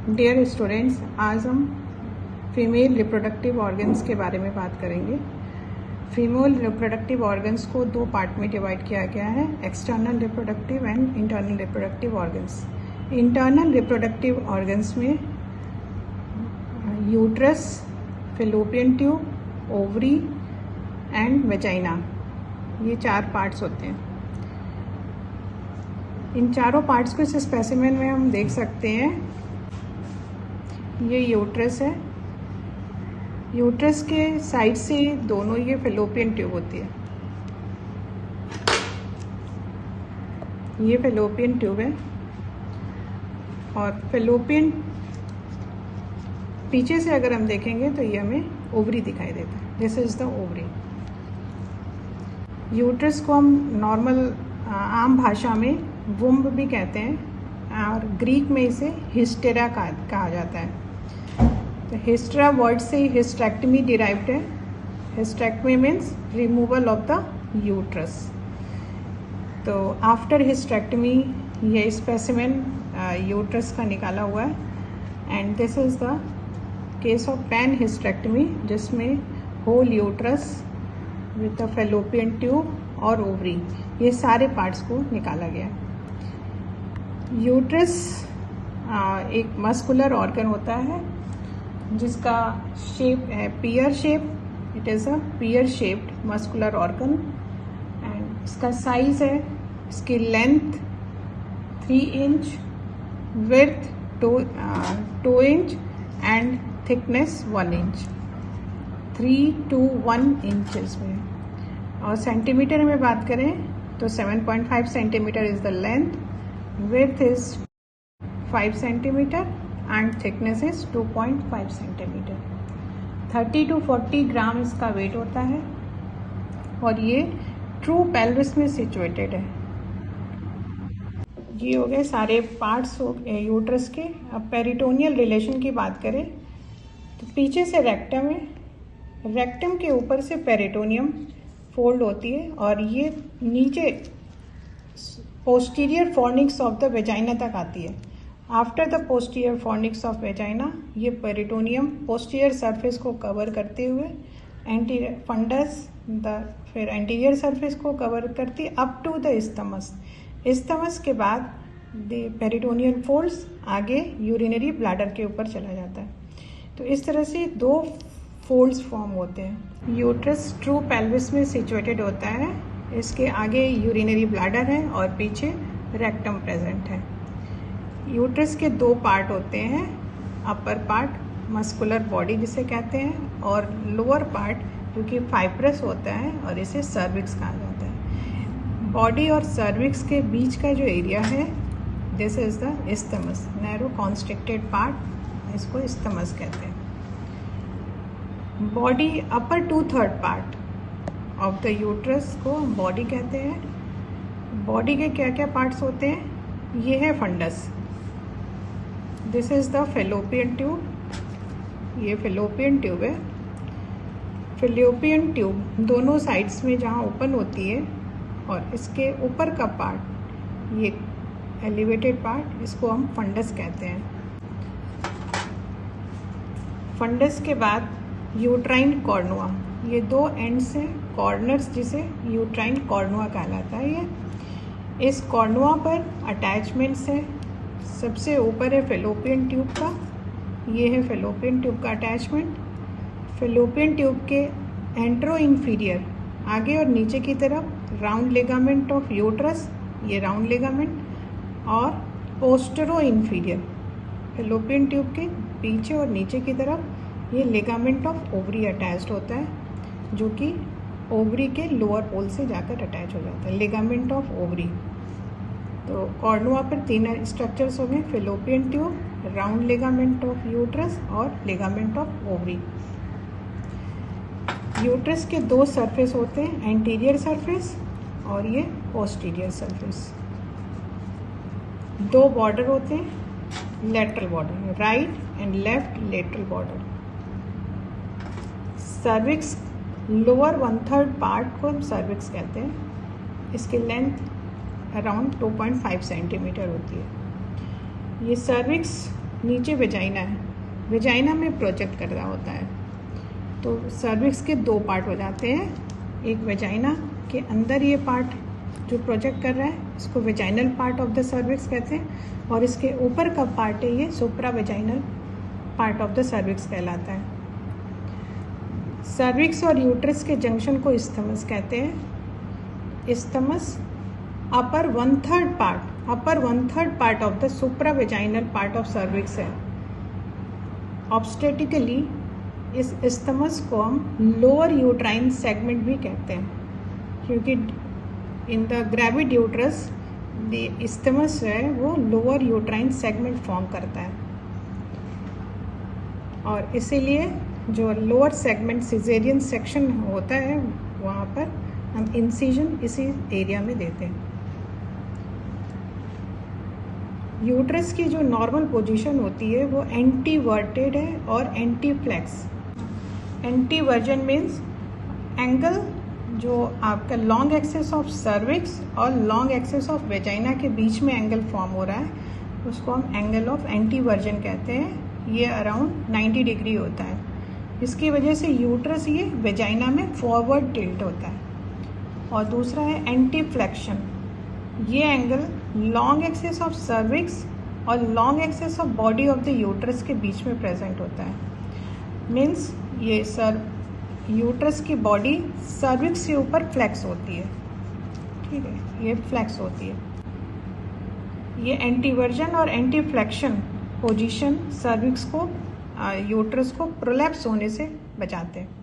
Dear students, आज हम female reproductive organs के बारे में बात करेंगे। फीमेल रिप्रोडक्टिव ऑर्गन्स को दो पार्ट में डिवाइड किया गया है, external reproductive and internal reproductive organs. Internal reproductive organs में uterus, fallopian tube, ovary and vagina, ये चार पार्ट्स होते हैं। इन चारों पार्ट्स को इस स्पेसिमेन में हम देख सकते हैं। ये यूट्रस है, यूट्रस के साइड से दोनों ये फैलोपियन ट्यूब होती है। ये फैलोपियन ट्यूब है और फैलोपियन पीछे से अगर हम देखेंगे तो ये हमें ओवरी दिखाई देता है। This is the ovary. Uterus को हम नॉर्मल आम भाषा में वुम्ब भी कहते हैं और ग्रीक में इसे हिस्टेरा कहा जाता है। तो हिस्टेरा वर्ड से हिस्टेक्टमी डिराइव्ड है। Hysterectomy means removal of the uterus. तो आफ्टर हिस्टेक्टमी ये स्पेसिमेन यूट्रस का निकाला हुआ है and this is the case of pan hysterectomy, जिसमें whole uterus with the fallopian tube और ओवरी, ये सारे पार्ट्स को निकाला गया। यूट्रस एक मस्कुलर ऑर्गन होता है जिसका शेप है पियर shape. It is a pear shaped muscular organ and इसका साइज है, इसकी length 3 inch, width 2 inch and thickness 1 inch, 3 to 1 inches में। और सेंटीमीटर में बात करें तो 7.5 centimetre is the length, width is 5 centimeter and thickness is 2.5 centimeter। 30 to 40 ग्राम इसका वेट होता है और ये ट्रू पेल्विस में सिचुएटेड है। ये हो गए सारे पार्ट्स यूट्रस के। अब पेरिटोनियल रिलेशन की बात करें तो पीछे से रेक्टम है, रेक्टम के ऊपर से पेरिटोनियम फोल्ड होती है और ये नीचे posterior fornix of the vagina तक आती है। After the posterior fornix of vagina ये पेरिटोनियम पोस्टीरियर सरफेस को कवर करते हुए एंटीरियर फंडस फिर एंटीरियर सरफेस को कवर करती है up to the isthmus. Isthmus के बाद द पेरिटोनियल फोल्ड्स आगे यूरिनरी ब्लैडर के ऊपर चला जाता है। तो इस तरह से दो फोल्ड्स फॉर्म होते हैं। यूट्रस ट्रू पेल्विस में सिचुएटेड होता है, इसके आगे यूरिनरी ब्लैडर है और पीछे रेक्टम प्रेजेंट है। यूट्रस के दो पार्ट होते हैं, अपर पार्ट मस्कुलर बॉडी जिसे कहते हैं और लोअर पार्ट जो कि फाइब्रस होता है और इसे सर्विक्स कहा जाता है। बॉडी और सर्विक्स के बीच का जो एरिया है this is the isthmus, narrow constricted part, इसको इस्थमस कहते हैं। Body upper 2/3 part of the uterus को बॉडी कहते हैं। बॉडी के क्या क्या पार्ट्स होते हैं? ये है fundus, this is the fallopian tube, ये फैलोपियन ट्यूब है। फैलोपियन ट्यूब दोनों साइड्स में जहाँ ओपन होती है और इसके ऊपर का पार्ट ये एलिवेटेड पार्ट, इसको हम फंडस कहते हैं। फंडस के बाद यूट्राइन कॉर्नुआ, ये दो एंड्स हैं कॉर्नर्स, जिसे यूट्राइन कॉर्नुआ कहलाता है। ये इस कॉर्नुआ पर अटैचमेंट्स है। सबसे ऊपर है फैलोपियन ट्यूब का, ये है फैलोपियन ट्यूब का अटैचमेंट। फैलोपियन ट्यूब के एंट्रो इंफीरियर आगे और नीचे की तरफ राउंड लिगामेंट ऑफ यूट्रस, ये राउंड लिगामेंट, और पोस्टरो इंफीरियर फैलोपियन ट्यूब के पीछे और नीचे की तरफ ये लिगामेंट ऑफ ओवरी अटैच्ड होता है, जो कि ओवरी के लोअर पोल से जाकर अटैच हो जाता है, लिगामेंट ऑफ ओवरी। तो कॉर्नुआ पर 3 स्ट्रक्चर्स हो गए, fallopian tube, round ligament of uterus और लिगामेंट ऑफ ओवरी। यूट्रस के दो सरफेस होते हैं, एंटीरियर सरफेस और ये पोस्टीरियर सरफेस। दो बॉर्डर होते हैं, lateral border, right and left lateral border. Cervix lower 1/3 part को हम सर्विक्स कहते हैं। इसकी लेंथ अराउंड 2.5 सेंटीमीटर होती है। ये सर्विक्स नीचे वेजाइना है, वेजाइना में प्रोजेक्ट कर रहा होता है। तो सर्विक्स के दो पार्ट हो जाते हैं, एक वेजाइना के अंदर ये पार्ट जो प्रोजेक्ट कर रहा है इसको vaginal part of the cervix कहते हैं, और इसके ऊपर का पार्ट है ये supravaginal part of the cervix कहलाता है। सर्विक्स और यूट्रस के जंक्शन को इस्थमस कहते हैं। Isthmus upper one third part of the supra vaginal part of cervix है। ऑब्स्टेटिकली इस इस्थमस को हम लोअर यूट्राइन सेगमेंट भी कहते हैं, क्योंकि in the gravid uterus the isthmus है वो लोअर यूट्राइन सेगमेंट फॉर्म करता है, और इसीलिए जो लोअर सेगमेंट सिजेरियन सेक्शन होता है वहाँ पर हम इंसिजन इसी एरिया में देते हैं। यूट्रस की जो नॉर्मल पोजीशन होती है वो एंटीवर्टेड है और anteflex. Anteversion means angle जो आपका लॉन्ग एक्सेस ऑफ सर्विक्स और लॉन्ग एक्सेस ऑफ वेजाइना के बीच में एंगल फॉर्म हो रहा है, उसको हम एंगल ऑफ एंटीवर्जन कहते हैं। ये अराउंड 90 डिग्री होता है। इसकी वजह से यूट्रस ये वेजाइना में फॉरवर्ड टिल्ट होता है। और दूसरा है एंटी फ्लेक्शन। ये angle long axis of cervix और long axis of body of the uterus के बीच में प्रेजेंट होता है। मीन्स ये यूट्रस की बॉडी सर्विक्स के ऊपर फ्लेक्स होती है, ठीक है, ये फ्लेक्स होती है। ये एंटीवर्जन और एंटी फ्लेक्शन पोजीशन सर्विक्स को यूट्रस को प्रोलैप्स होने से बचाते हैं।